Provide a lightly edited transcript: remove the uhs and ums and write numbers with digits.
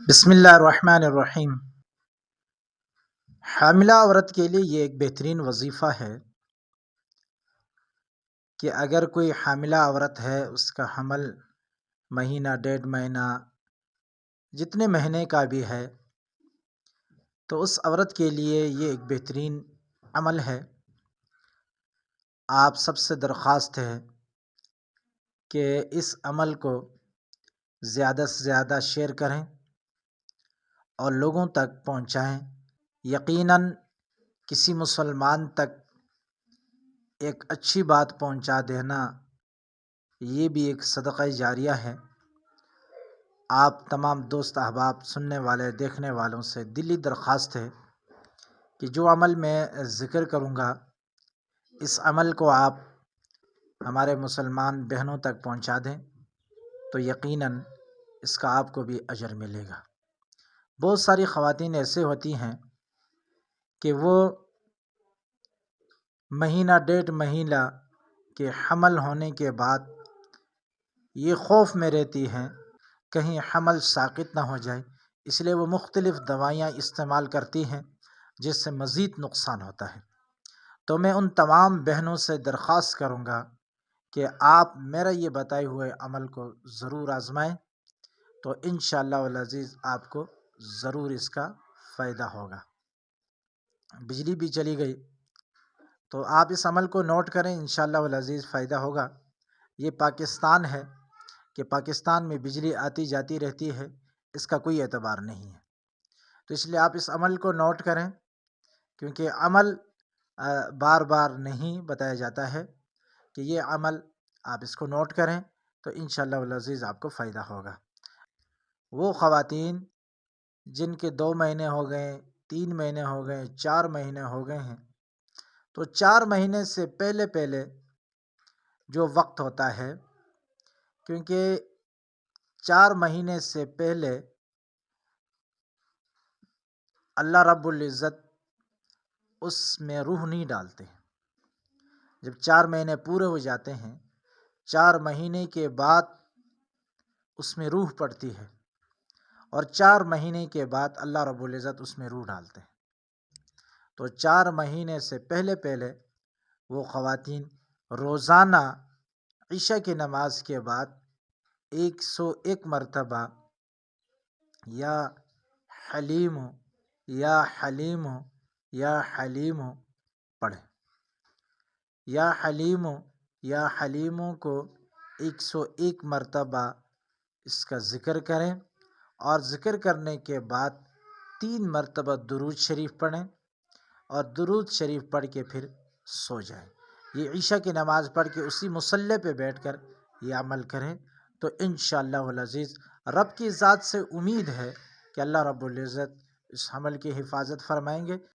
بسم اللہ الرحمن الرحیم۔ حاملہ عورت کے لیے یہ ایک بہترین وظیفہ ہے کہ اگر کوئی حاملہ عورت ہے، اس کا حمل مہینہ 1.5 مہینہ جتنے مہینے کا بھی ہے، تو اس عورت کے لیے یہ ایک بہترین عمل ہے۔ آپ سب سے درخواست ہے کہ اس عمل کو زیادہ سے زیادہ شیئر کریں اور لوگوں تک پہنچائیں۔ یقیناً کسی مسلمان تک ایک اچھی بات پہنچا دینا یہ بھی ایک صدقہ جاریہ ہے۔ آپ تمام دوست احباب، سننے والے دیکھنے والوں سے دلی درخواست ہے کہ جو عمل میں ذکر کروں گا، اس عمل کو آپ ہمارے مسلمان بہنوں تک پہنچا دیں تو یقیناً اس کا آپ کو بھی اجر ملے گا۔ بہت ساری خواتین ایسے ہوتی ہیں کہ وہ مہینہ 1.5 مہینہ کے حمل ہونے کے بعد یہ خوف میں رہتی ہیں کہیں حمل ساقط نہ ہو جائے، اس لیے وہ مختلف دوائیاں استعمال کرتی ہیں جس سے مزید نقصان ہوتا ہے۔ تو میں ان تمام بہنوں سے درخواست کروں گا کہ آپ میرا یہ بتائے ہوئے عمل کو ضرور آزمائیں، تو انشاءاللہ العزیز آپ کو ضرور اس کا فائدہ ہوگا۔ بجلی بھی چلی گئی تو آپ اس عمل کو نوٹ کریں، انشاءاللہ العزیز فائدہ ہوگا۔ یہ پاکستان ہے کہ پاکستان میں بجلی آتی جاتی رہتی ہے، اس کا کوئی اعتبار نہیں ہے، تو اس لیے آپ اس عمل کو نوٹ کریں، کیونکہ عمل بار بار نہیں بتایا جاتا ہے کہ یہ عمل آپ اس کو نوٹ کریں تو انشاءاللہ العزیز آپ کو فائدہ ہوگا۔ وہ خواتین جن کے 2 مہینے ہو گئے، 3 مہینے ہو گئے، 4 مہینے ہو گئے ہیں، تو 4 مہینے سے پہلے جو وقت ہوتا ہے، کیونکہ 4 مہینے سے پہلے اللہ رب العزت اس میں روح نہیں ڈالتے۔ جب 4 مہینے پورے ہو جاتے ہیں، 4 مہینے کے بعد اس میں روح پڑتی ہے، اور 4 مہینے کے بعد اللہ رب العزت اس میں روح ڈالتے ہیں۔ تو 4 مہینے سے پہلے وہ خواتین روزانہ عشاء کی نماز کے بعد 101 مرتبہ یا حلیم یا حلیم یا حلیم پڑھیں۔ یا حلیم یا حلیموں کو 101 مرتبہ اس کا ذکر کریں، اور ذکر کرنے کے بعد 3 مرتبہ درود شریف پڑھیں، اور درود شریف پڑھ کے پھر سو جائیں۔ یہ عشاء کی نماز پڑھ کے اسی مصلی پہ بیٹھ کر یہ عمل کریں تو انشاءاللہ العزیز رب کی ذات سے امید ہے کہ اللہ رب العزت اس عمل کی حفاظت فرمائیں گے۔